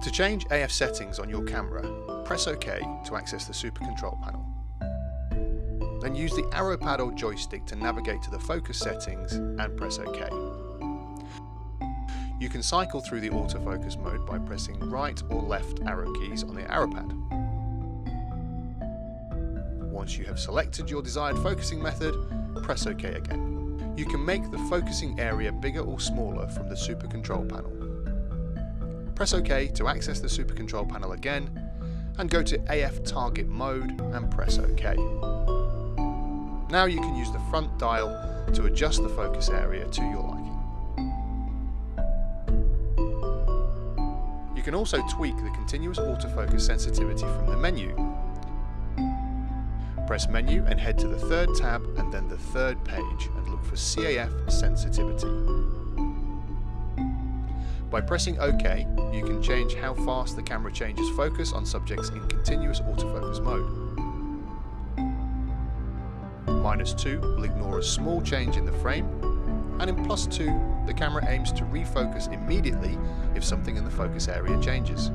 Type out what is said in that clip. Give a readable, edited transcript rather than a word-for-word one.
To change AF settings on your camera, press OK to access the Super Control panel. Then use the arrow pad or joystick to navigate to the focus settings and press OK. You can cycle through the autofocus mode by pressing right or left arrow keys on the arrow pad. Once you have selected your desired focusing method, press OK again. You can make the focusing area bigger or smaller from the Super Control panel. Press OK to access the Super Control panel again, and go to AF Target Mode and press OK. Now you can use the front dial to adjust the focus area to your liking. You can also tweak the continuous autofocus sensitivity from the menu. Press Menu and head to the third tab and then the third page and look for CAF sensitivity. By pressing OK, you can change how fast the camera changes focus on subjects in continuous autofocus mode. -2 will ignore a small change in the frame, and in +2, the camera aims to refocus immediately if something in the focus area changes.